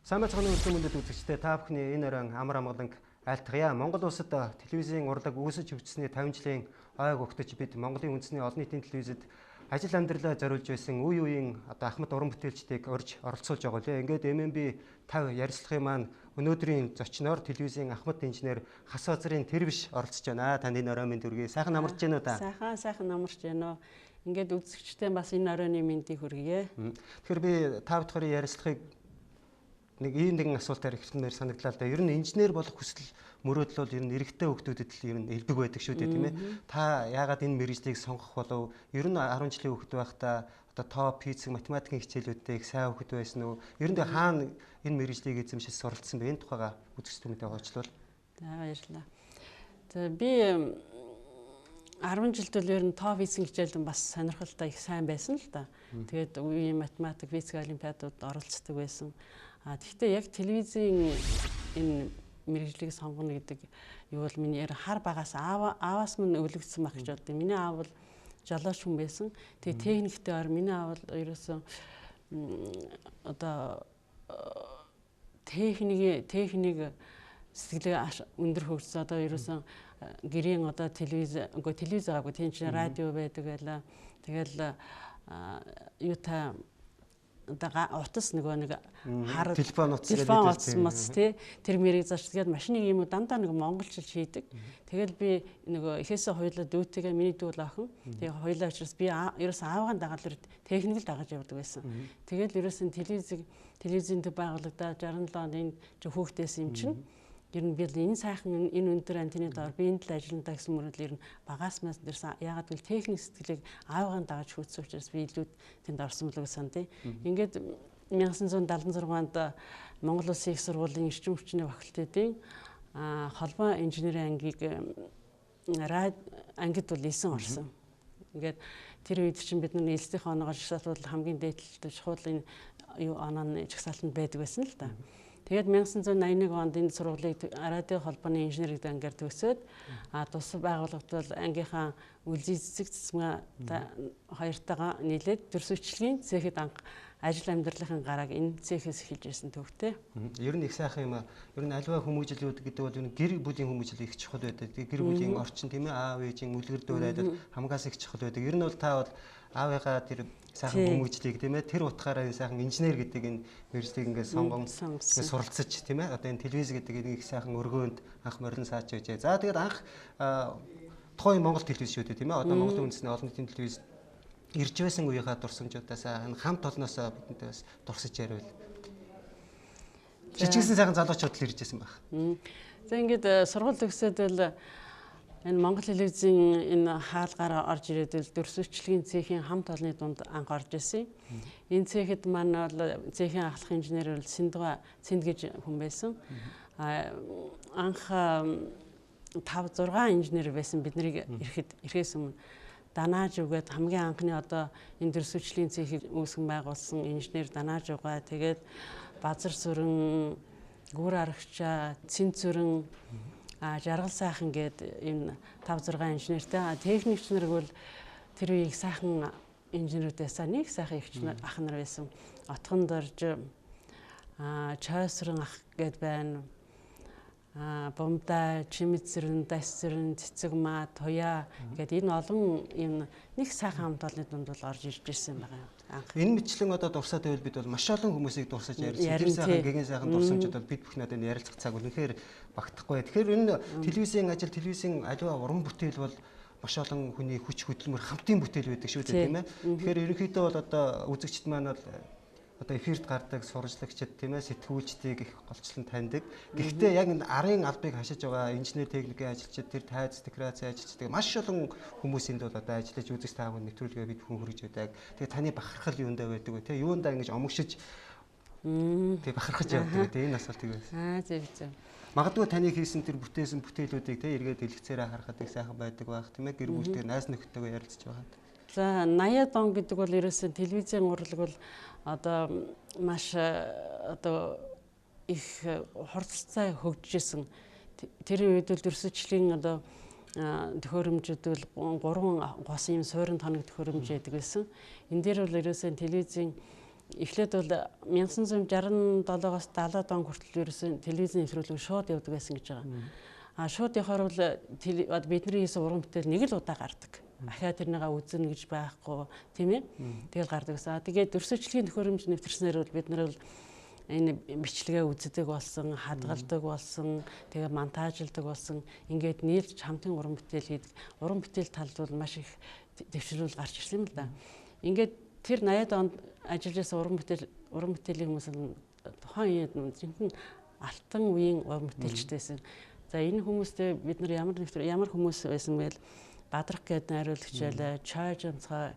Сайн байцгааны өртөмөндөд үзэгчдээ та бүхний энэ оройн амар амгаланг айлтгая. Монгол улсад телевизийн урлаг үүсэж хөгжсөний 50 жилийн ойг өгтөж бид Монголын үндэсний олон нийтийн телевизэд ажил амьдралаа зориулж байсан үе үеийн ахмад уран бүтээлчдийг орж оролцуулж байгаа лээ. Ингээд MNB50 ярилцлагын маань өнөөдрийн зочноор телевизийн ахмад инженер Х.ТЭРБИШ оролцож байна. Танд энэ оройн мэнд хүргэе. Сайхан амарч байна уу та? Сайхан амарч байна уу. Ингээд үзэгчтэй бас энэ оройны мэндийг хүргэе. Тэгэхээр би та бүхэн ярилцлагыг нэгэн асуултаар ихлэмээр санагдлаа л да. Ер нь инженер болох хүсэл мөрөөдөл бол ер нь эрэгтэй хүүхдүүдэд л ер нь элбэг байдаг шүү дээ, тийм ээ. Та яагаад энэ мэргэжлийг сонгох болов? Ер нь 10 жилийн хүүхэд байхдаа одоо топ физик, математикийн хичээлүүдтэй их сайн хүүхэд байсан уу? Ер нь хаана энэ мэргэжлийг эзэмшиж суралцсан бэ? Энэ тухайга үзэгчдүүдэд гоочлуул. За баярлалаа. За би 10 жилд бол ер нь топ физик хичээлд бас сонирхолтой их сайн байсан л да. Тэгээд үеийн математик, физик олимпиадууд оролцдог байсан. Тэгэхдээ яг телевизийн энэ мэргэжлийг сонгоно гэдэг юу бол миний хар багаас ааваас минь өвлөгдсөн байх гэж боддог. Миний аав бол жолооч хүн байсан. Тэгээ техниктэй ор миний аав бол ерөөсөн одоо техник сэтгэлээ өндөр хөгжсөн. Одоо ерөөсөн гэрийн одоо телевиз гаагүй тийм ч радио байдаг байлаа. Тэгэл юутай утас нэг хар телефон утас тий тэр мэрийг зарчдаг машины юм уу дандаа нэг монголчил хийдэг. Тэгэл би нөгөө ихээсээ хоёулаа дүүтэйгээ миний дүү л охин. Тэгээ хоёулаа учраас би ерөөс аавгаан дагаад техник л дагаж явдаг байсан. Тэгэл ерөөсөн телевизийн төв байгуулагдаад 67 онд энэ хүүхдээс юм чинь ер нь би энэ сайхан энэ өндөр антенны доор би энэ л ажиллана гэсэн мөрөдөл ер нь багаас мас дэрсэн ягаад гэвэл техник сэтгэлийг аавгаан дагаж хөөцсөн учраас би илүү тэнд орсон болов гэсэн тий. Ингээд 1976 онд Монгол Улсын их сургуулийн эрчим хүчний факультетийн холбоо инженерийн ангид бол 9 орсон. Ингээд тэр үед чинь бид нар нийслэлийн оноогоор жагсаалтууд хамгийн дээдлэлтэй чухал энэ юу онооны жагсаалтанд байдаг байсан л да. Тэгээд 1981 онд энэ сургуулийг радио холбооны инженерийн ангаар төгсөөд тус байгууллагт бол ангийнхаа үлзий цэцэг цэцмээ хоёртойгоо нийлээд төрсөчлөгийн цэхэд анх ажил амьдралын гарааг энэ цэхээс эхэлж ирсэн төвхтэй. Ер нь их сайхан юм аа. Ер нь аливаа хүмүүжлүүд гэдэг бол ер нь гэр бүлийн хүмүүжил их чухал байдаг. Гэр бүлийн орчин тийм ээ аав ээжийн үлгэр дуурайл хамгаас их чухал байдаг. Ер нь бол та бол аавыгаа тэр сайхан хүмүүжлийг тийм ээ тэр утгаараа сайхан инженер гэдэг энэ мэргэжлийг ингээд сонгон суралцаж тийм ээ одоо энэ телевиз гэдэг нэг их сайхан өргөөнд анх морин саач байжээ. За тэгээд анх тухайн Монгол телевиз шүү дээ тийм ээ одоо Монголын үндэсний олон нийтийн телевиз ирж байсан үеийнхаа дурсамжуудаасаа хамт олноосоо бидэнтэй бас дурсаж яриул. Жижигсэн сайхан залуучууд л ирж байсан байх. За ингээд сургууль төгсөөд бол энэ Монгол телевизийн энэ хаалгаар орж ирээд дөрсөчлөгийн цэхийн хамт олонны дунд анх орж ирсэн. Энэ цэхэд маань бол цэхийн ахлах инженер бол Синд гэж хүн байсан. Анх 5-6 инженер байсан биднийг ирэхээс өмнө данааж өгөөд хамгийн анхны одоо энэ дөрсөчлөгийн цэхийг үүсгэн байгуулсан инженер данааж өгөө. Тэгээд базар сүрэн, гүр арагчаа, цэнт сүрэн жаргал сайхан гээд энэ 5-6 инженертэй техникч нар бол тэр үеийг сайхан инженерүүдээс нэг сайхан ихч ах нар байсан. Отгонд орж чойсрын ах гээд байна. Бомда, чимэцэрэн, дасцэрэн, цэцэг маа, туяа гээд энэ олон юм нэг сайхан хамт олонны дунд бол орж ирж ирсэн байгаа юм. Энэ мэтлэн одоо дурсаад байвал бид бол маш олон хүмүүсийг дурсаж ярьсан. Тэр сайхан гэгэн сайхан дурсамжууд бол бид бүхэн одоо ярилцах цаг үнэхээр багтахгүй. Тэгэхээр энэ телевизийн ажил, телевизийн аливаа уран бүтээл бол маш олон хүний хүч хөдөлмөр хамтын бүтээл байдаг шүү дээ тийм ээ. Тэгэхээр ерөнхийдөө бол одоо үзэгчд маань бол одоо эфирт гардаг сурвалжлагчид тийм ээ сэтгүүлчдийг их голчлон таньдаг. Гэхдээ яг энэ арын албыг хашиж байгаа инженер техникийн ажилчид тэр тайз декорацийн ажилчид маш олон хүмүүсийн бол одоо ажиллаж үзэж таагүй нэвтрүүлгээ бид хүн хөргөж байдаг. Тэгээ таны бахархал юундаа байдаг вэ? Тэгээ юундаа ингэж омгшиж тэгээ бахархаж явдаг тэгээ энэ асуултыг байсан. Зөв. Магадгүй таны хийсэн тэр бүтээсэн бүтээлүүдийг тэгээ эргээд дэлгэцээрээ харахад их сайхан байдаг байх тийм ээ гэр бүлтэй найз нөхдөйгөө ярилцж байгаа. За 80-ад он гэдэг бол ерөөсөн телевизийн урлаг бол одоо маш одоо их хурцтай хөгжижсэн. Тэр үед бол дөрсөчлөгийн одоо төхөөрөмжүүд бол 3 гос юм суурин тоног төхөөрөмж байдаг байсан. Энэ дээр бол ерөөсөн телевизийн эхлээд бол 1967-оос 70 он хүртэл ерөөсөн телевизийн нэвтрүүлэг шууд явдаг байсан гэж байгаа. Шууд явахаар бол бидний хийсэн уран бүтээл нэг л удаа гардаг. Ахаа тэрнийгээ үзнэ гэж байхгүй тийм ээ. Тэгэл гардаг гэсэн. Тэгээд дөрсөжлөгийн төхөөрөмж нэвтэрснээр бол бид нар бол энэ бичлэгээ үздэг болсон, хадгалдаг болсон, тэгээ монтажлдаг болсон. Ингээд нийлж хамтын уран бүтээл хийдэг. Уран бүтээл талд бол маш их дэвшрүүл гарч ирсэн юм л да. Ингээд тэр 80-ад онд ажиллаж байсан уран бүтээлийн хүмүүс тухайн үед жинхэнэ алтан үеийн уран бүтээлчтэй байсан. За энэ хүмүүстэй бид нар ямар хүмүүс байсан бэ? Бадрах гээд найруулагч байлаа, Чой Жамцгай,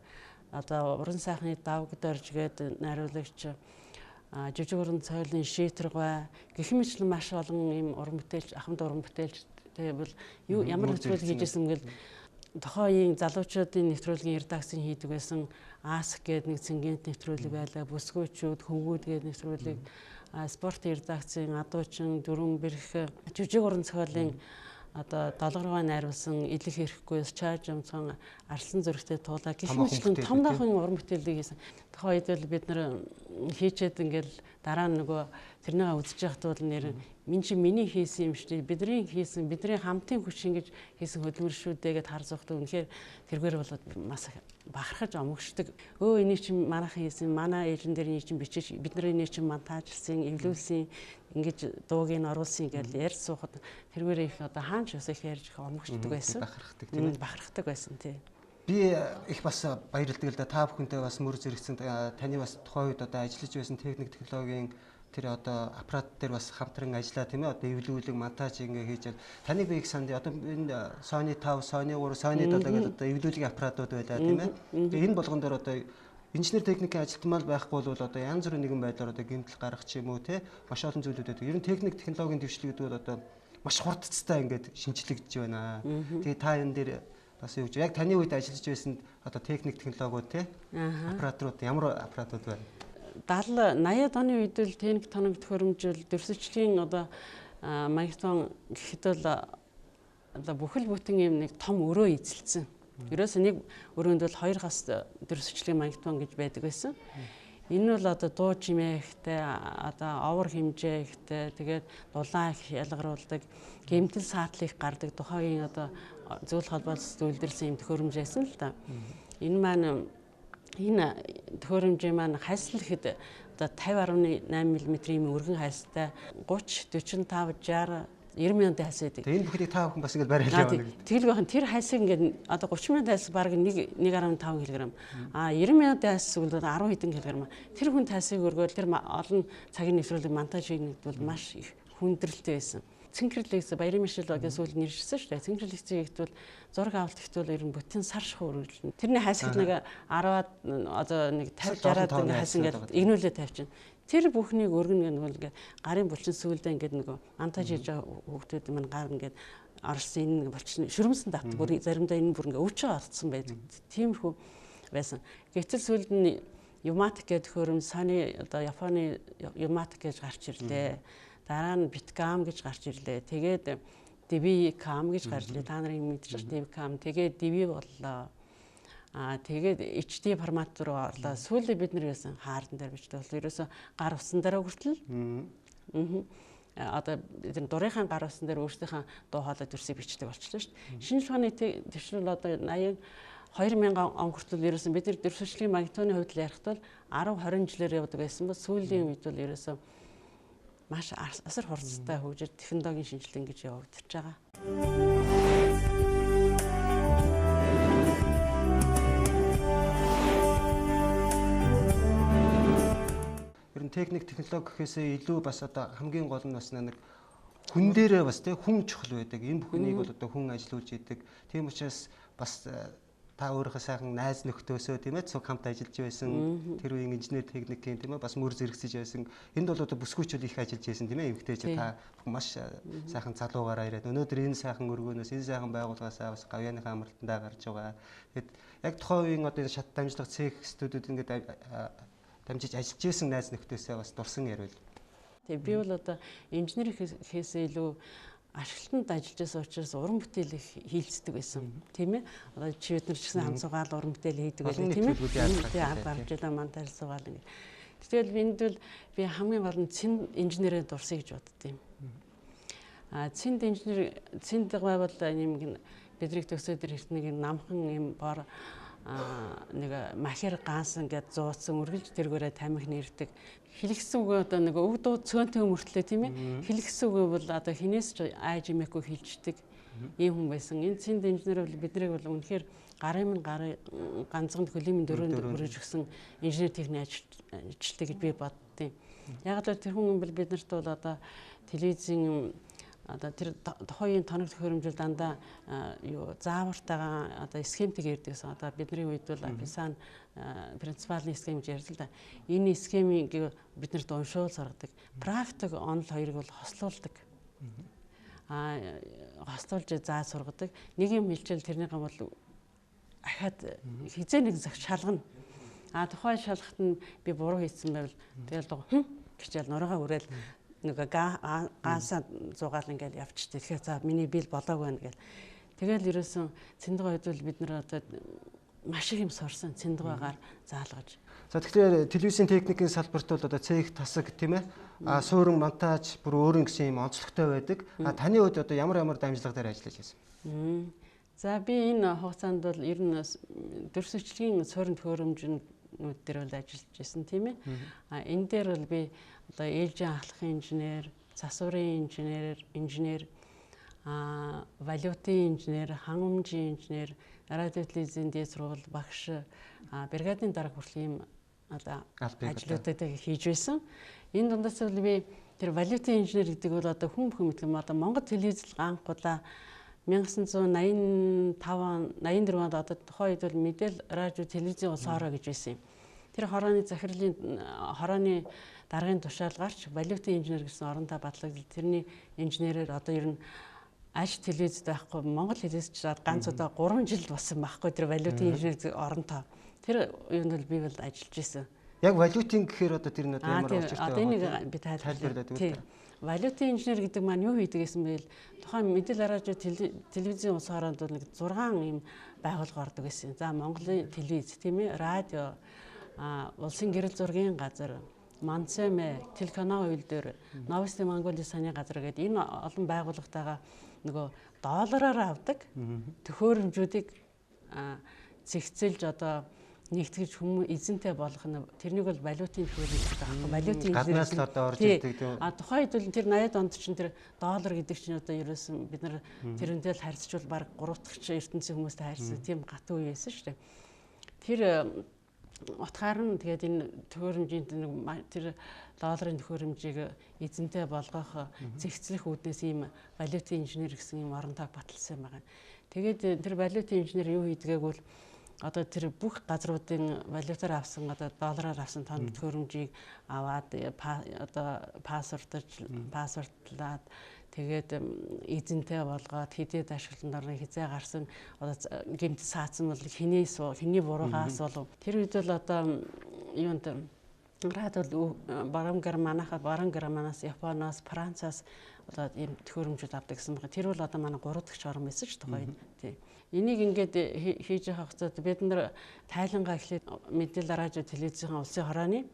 одоо уран сайхны давг дорж гээд найруулагч, жижиг уран цойлын шийтргай гэх мэтлэн маш олон юм уран бүтээлч, ахмад уран бүтээлчтэй бол ямар нэвтрүүлэг хийжсэн гэл тухайн залуучуудын нэвтрүүлгийн редакцийн хийдэг байсан Аск гээд нэг цэнгэнт нэвтрүүлэг байлаа, Бүсгүйчүүд, Хөвгүүд гээд нэвтрүүлэг, спорт редакцийн Адуучин, Дөрвөн бэрх, жижиг уран цойлын одоо долгоргоо найруулсан Илэх хэрэггүйс Чой Жамцгай арслан зөрөгтэй туулаа гэх мэтлэн том дахын уран бүтээлийг хийсэн. Тухайн үед л бид нар хийчээд ингээл дараа нь нөгөө тэрнийгээ үзэж явахд бол нэр минь чи миний хийсэн юм шүү дээ. Бидний хийсэн, бидний хамтын хүч ингэж хийсэн хөдөлмөр шүү дээ гэд хар зогтоо. Үнэхээр тэргээр бол маш бахархаж омогшдог. Эний чинь манайхан хийсэн, манай эйжен дээр эний чинь бичиж, бидний эний чинь монтажлсан, эвлүүлсэн, ингэж дууг нь оруулсан гэж ярьж суухад тэргээр их одоо хаанч ус их ярьж омогшдог байсан. Бахархдаг тийм ээ. Бахархдаг байсан тий. Би их бас баярлалдаг л да та бүхэнтэй бас мөр зэрэгцэн таны бас тухайн үед одоо ажиллаж байсан техник технологийн тэр одоо аппарат дээр бас хамтран ажиллаа тийм ээ одоо эвлүүлэг монтаж ингээ хийж таныг би их санд одоо энэ Sony 5, Sony 3, Sony 7 гэдэг одоо эвлүүлгийн аппаратууд байлаа тийм ээ. Тэгээ энэ болгон дээр одоо инженер техникийн ажилтнал байхгүй бол одоо янз бүрийн нэгэн байдлаар одоо гэмтэл гарах ч юм уу те маш олон зүйлүүд байдаг. Ер нь техник технологийн дэвшлэгүүд бол одоо маш хурдцтай ингээд шинжлэгдэж байна. Тэгээ та энэ дээр бас юу гэж яг таны үед ажиллаж байсан одоо техник технологиуд те аппаратууд ямар аппаратууд байна? 70-80-ад оны үед л техник тоног төхөөрөмжөл дөрсөжлийн одоо маягтон гэхэд бол одоо бүхэл бүтэн юм нэг том өрөө эзэлсэн. Ерөөсөө нэг өрөөнд бол 2 хас дөрсөжлийн маягтон гэж байдаг байсан. Энэ бол одоо дуу чимээ ихтэй, одоо овор хэмжээ ихтэй, тэгээд дулаан их ялгаруулдаг, гэмтэл саатлыг гардаг тухайн одоо зөвлөх холбоос үйлдвэрлэсэн юм төхөөрөмж байсан л да. Энэ төхөөрөмжийн маань хайслал гэхэд одоо 50.8 мм-ийн өргөн хайстай 30, 45, 60 90 мянган хайс байдаг. Тэгээ энэ бүхнийг та бүхэн бас ингэ барайлаа байна. Тэгэлгүйхэн тэр хайсыг ингээд одоо 30 мянган хайс баг 1.5 кг. 90 мянган хайс бол 10 хэдэн кг. Тэр хүн хайсыг өргөөл тэр олон цагийн нэвтрүүлэг монтаж хийгнэд бол маш их хүндрэлтэй байсан. Цэнхэрлэгс баярын мишэл гэж сүүл нэршсэн шүү дээ. Цэнхэрлэгцийг ихтвэл зураг авалт ихтвэл ер нь бүтэн сар шахуу үргэлжлэн. Тэрний хайсыг нэг 10-аад одоо нэг 50 60-аад нэг хайс ингээд игнүүлээ тавьчихна. Тэр бүхнийг өргөн ингээд гарын булчин сүүлдээ ингээд нөгөө монтаж хийж байгаа хүүхдүүд маань гар ингээд орсон энэ булчин шүрмсэн татдаг. Бүр заримдаа энэ бүр ингээд өвчөө олцсон байдаг. Тиймэрхүү байсан. Гэтэл сүүлд нь Юматик гэдэг хөрөм Sony одоо Японы Юматик гэж гарч ирлээ. Дараа нь биткам гэж гарч ирлээ. Тэгээд DV-кам гэж гарч ирлээ. Та нарын мэдчих DV-кам. Тэгээд DV боллоо. Тэгээд HD формат руу орлоо. Сүүлдээ бид нар яасан хаардан дээр бичдэг бол ерөөсө гар усан дээр хүртэл. Одоо энэ дурынхаа гар усан дээр өөрсдийнхээ дуу хоолой төрсийг бичдэг болчихлоо шүү дээ. Шинэ ухааны төвшрөл одоо 2000 он хүртэл ерөөсөн бид нар дөрвөлжлийн магнитоны хувьд л ярихад бол 10-20 жилээр явдаг байсан бол сүүлийн үед бол ерөөсөн маш асар хурцтай хөгжиж технологийн шинжилгээ ингэж явагдаж байгаа. Ер нь техник технологи гэхээсээ илүү бас одоо хамгийн гол нь бас нэг хүн дээрээ бас тий хүн чухал байдаг. Энэ бүхнийг бол одоо хүн ажилуулж идэг. Тийм учраас бас та өөрийнхөө сайхан найз нөхдөсөө тийм ээ цуг хамт ажиллаж байсан тэр үеийн инженер техникийн тийм ээ бас мөр зэрэгсэж байсан. Энд бол одоо бүсгүйчүүд их ажиллаж байсан тийм ээ эмгтээч та маш сайхан залуугаараа ирээд өнөөдөр энэ сайхан өргөнөөс энэ сайхан байгууллагаасаа бас гавьяаныхаа амралтандаа гарч байгаа. Тэгэд яг тухайн үеийн одоо шат дамжлага цех студиуд ингээд дамжиж ажиллаж байсан найз нөхдөсөө бас дурсан ярил. Тэгээ би бол одоо инженер хийхээсээ илүү ашиглалтанд ажиллаж байсан учраас уран бүтээл их хийлцдэг байсан тийм ээ. Одоо чи бид нар ч гэсэн хамсуугаал уран бүтээл хийдэг байлаа тийм ээ. Тэгээ арга барж байгаа монтаж суугаал ингэ. Тэгэл энд бол би хамгийн гол нь цэнд инженерээ дурсая гэж боддtiin. Цэнд инженер цэнд байвал юм бидний төгсөөд ирэх нэг намхан юм бор нэг махер гаансан гэд зууцсан үргэлж тэргээрээ тамхи нэрдэг. Хэлхсэн үг одоо нэг өг дуу цөөнтэй мөртлөө тийм ээ. Хэлхсэн үг бол одоо хинээс ч айж имэхгүй хэлждэг ийм хүн байсан. Энэ цэнд инженер бол биднийг бол үнэхээр гарын ганцхан хөлийн дөрөнд өргөж өгсөн инженер техникийн ажилтдаг гэж би боддیں۔ Яг л тэр хүн бол биднэрт бол одоо телевизийн одоо тэр тухайн тоног төхөөрөмжөл дандаа юу заавартайгаа одоо схемтэг ярьдагсан. Одоо бидний үед бол писан принципалын схем гэж ярьдаг л да. Энэ схемийг биднэрт уншуул сургадаг. Практик онол хоёрыг бол хослуулдаг. Хослуулж заа сургадаг. Нэг юм хэлчихэл тэрнийгээ бол ахаад хизээ нэг шалгана. Тухайн шалгахт нь би буруу хийсэн байвал тэгэл гिचэл нуруугаа үрэл нэг гаасаа зугаал ингээл явчихжээ. Тэгэхээр за миний бил болоогүй байна гэл. Тэгэл ерөөсөн цэндгээ хэдвэл бид нар одоо маш их юм сурсан цэндгээгаар заалгаж. За тэгэхээр телевизийн техникийн салбарт бол одоо цех тасаг тийм ээ. Суурин монтаж бүр өөрийн гэсэн юм онцлогтой байдаг. Таны хувьд одоо ямар дамжлага дээр ажиллаж байсан? За би энэ хугацаанд бол ер нь дөрвөлжлөгийн суурин төхөөрөмжнүүд дээр бол ажиллаж байсан тийм ээ. Энэ дээр бол би одоо ээлжийн ахлахын инженер, засварын инженер, валютын инженер, хан өмжийн инженер, радио телевизийн дээд сургууль багш, бригадын дарга хүртэл ийм одоо ажлуудыг хийж байсан. Энэ дундаас бол би тэр валютын инженер гэдэг бол одоо хүн бүхэн мэтлэг одоо Монгол телевизэл анхудаа 1985 84 онд одоо тухайн үед бол мэдээл радио телевизийн улс хоороо гэж байсан юм. Тэр хорооны захирлын хорооны даргын тушаалгаарч валютын инженер гэсэн орондоо батлагдал тэрний инженерээр одоо ер нь аж телевизд байхгүй Монгол телевизч ганц удаа 3 жил болсон байхгүй тэр валютын инженер оронтой. Тэр юунд бол би бол ажиллаж байсан. Яг валютын гэхээр одоо тэр нь ямар учиртай байна? Одоо энийг би тайлбарлаад өгье. Валютын инженер гэдэг маань юу хийдэг гэсэн бэ? Тухайн мэдээлэл радио телевизийн улс хооронд бол нэг 6 юм байгууллага ордог байсан. За Монголын телевиз тийм ээ, радио, улсын гэрэл зургийн газар, Мансэмэ, телеканал үйлдвэр, Новости Монголын саний газар гэдэг энэ олон байгууллагатайгаа нөгөө доллараар авдаг төхөөрөмжүүдийг зэгцэлж одоо нэгтгэж хүмүүс эзэнтэй болгох нь тэрнийг бол валютын төхөөрөмж гэдэг аахгүй валютын гаднаас л одоо орж ирдэг тийм. Тухайн үед бол тэр 80-ад онд чинь тэр доллар гэдэг чинь одоо ерөөсөн бид нар тэрнтэй л харьцчвал баг 3 дахь ертөнцийн хүмүүстэй харьцсан тийм гатуу үе байсан шүү дээ. Тэр утгаар нь тэгээд энэ төхөөрөмжийн тэр долларын төхөөрөмжийг эзэнтэй болгох зэгцлэх үүднээс ийм валютын инженер гэсэн юм оронтой баталсан байгаа. Тэгээд тэр валютын инженер юу хийдгээг бол одоо тэр бүх газруудын валютаар авсан одоо доллараар авсан тоног төхөөрөмжийг аваад одоо пассвордлаад тэгээд эзэнтэй болгоод хэдийд ашиглалтанд орно хизээ гарсан одоо гэмт саацсан бол хэний буруугаас болов тэр үед бол одоо юунд радио баруун германаас Японоос Францаас одоо ийм төхөөрөмжүүд авдаг гэсэн байна. Тэр бол одоо манай 3 дахь орн байсан ш тухайн. Тий. Энийг ингээд хийж явах хугацаанд бид нар тайлангаа эхлээд мэдээлэл радио телевизийн улсын хорооны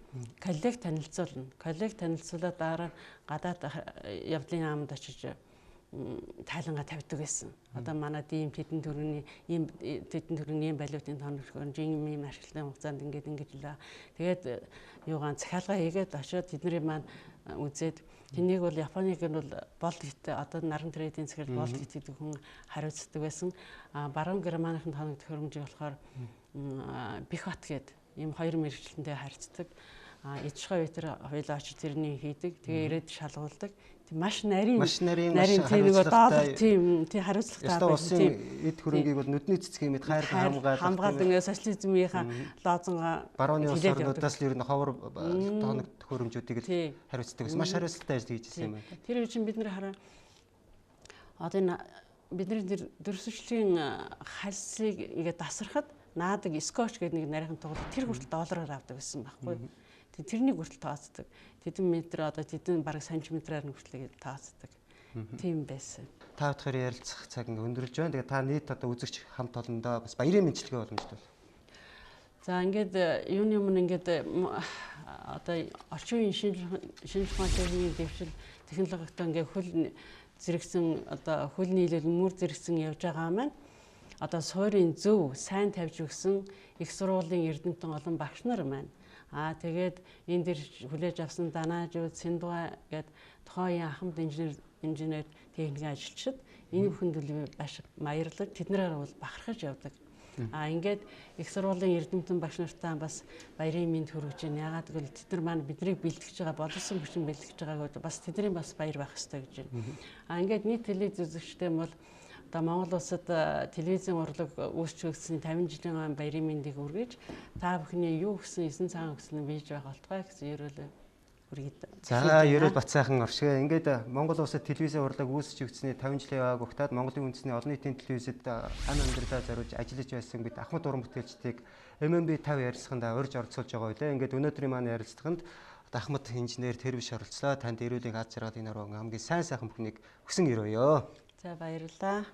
коллег танилцуулна. Коллег танилцуулаад дараа гадаад явдлын яамд очиж тайлангаа тавьдаг байсан. Одоо манай ийм тэдэн төрөний ийм валютын тоног төхөөрөмж ийм ашиглалтын хугацаанд ингэж л. Тэгээд юугаан захиалга хийгээд очиод тэдний маань үзээд тэнийг бол Японыг нь бол болд хит одоо наран трейдинг зэрэг болд хит гэдэг хүн хариуцдаг байсан. Баруун Германыхын тоног төхөөрөмжийг болохоор Бихот гэдэг ийм хоёр мэргэжилтэнтэй харьцдаг. Ижихой ветер хоёлаа очиж тэрний хийдэг. Тэгээ ирээд шалгуулдаг. Маш нарийн тийм нэг доллар тийм хариуцлагатай байсан. Улсын эд хөрөнгийг бол нүдний цэцгийн мэд хайр хамгаалдаг нэг социализмынхаа лозунга барууны улс орнуудаас л ер нь ховор тоног төхөөрөмжүүдийг л хариуцдаг байсан. Маш хариуцлагатай ажил хийж ирсэн юм байна. Тэр үе чинь бид нар хараа одоо энэ бидний дөрвөлжлийн хальсыг ингээд дасрахад наадаг скотч гэдэг нэг нарийнхан тоглолт тэр хүртэл доллараар авдаг байсан байхгүй. Тэрний хүртэл тооцдог. Тэдэн метр одоо тэдэн бараг сантиметраар хүртэл тооцдог. Тийм байсан. Та бүхэн ярилцах цаг өндөрлж байна. Тэгээ та нийт одоо үзэгч хамт олондоо бас баярын мэндчилгээ боломжтой. За ингээд юуны өмнө ингээд одоо орчин үеийн шинж ухааны дэвшил технологитой ингээд хөл зэрэгсэн одоо хөл нийлэл мөр зэрэгсэн явж байгаа маань одоо суурийн зөв сайн тавьж өгсөн их сургуулийн эрдэмтэн олон багш нар маань тэгээд энэ дэр хүлээж авсан данаажууд Сэндуга гээд тухайн ахмад инженер техникийн ажилчид энэ бүхэнд маш баярлаж тэднэрээр бол бахархаж явдаг. Ингээд их сургуулийн эрдэмтэн багш нартаа бас баярын мэнд хүргэж байна. Яагаад гэвэл тэд нар маань биднийг бэлтгэж байгаа, боловсон хүчин бэлтгэж байгааг бас тэдний бас баяр байх хэрэгтэй гэж байна. Ингээд нийт телевиз үзэгчтэй бол одоо Монгол улсад телевизийн урлаг үүсчихсэн 50 жилийн баярын мэндийг хүргэж та бүхний юу гэсэн эсэн цагаан өгсөн нь бийж байх болтугай гэсэн ерөөлөө хүргээд. За ерөөл бат сайхан оршиг. Ингээд Монгол улсад телевизийн урлаг үүсч өгсөний 50 жилийн явааг ухтаад Монголын үндэсний олон нийтийн телевизэд ан амьдралаа зориулж ажиллаж байсан бид ахмад уран бүтээлчдийг MNB50 ярилцлаганд урьж оролцуулж байгаа байлаа. Ингээд өнөөдрийн маань ярилцлаганд ахмад инженер ТЭРБИШ оролцлоо. Танд эрүүлийн аз жаргал энэ хамгийн сайн сайхан бүхнийг хүсэн өрөөё. За баярлалаа.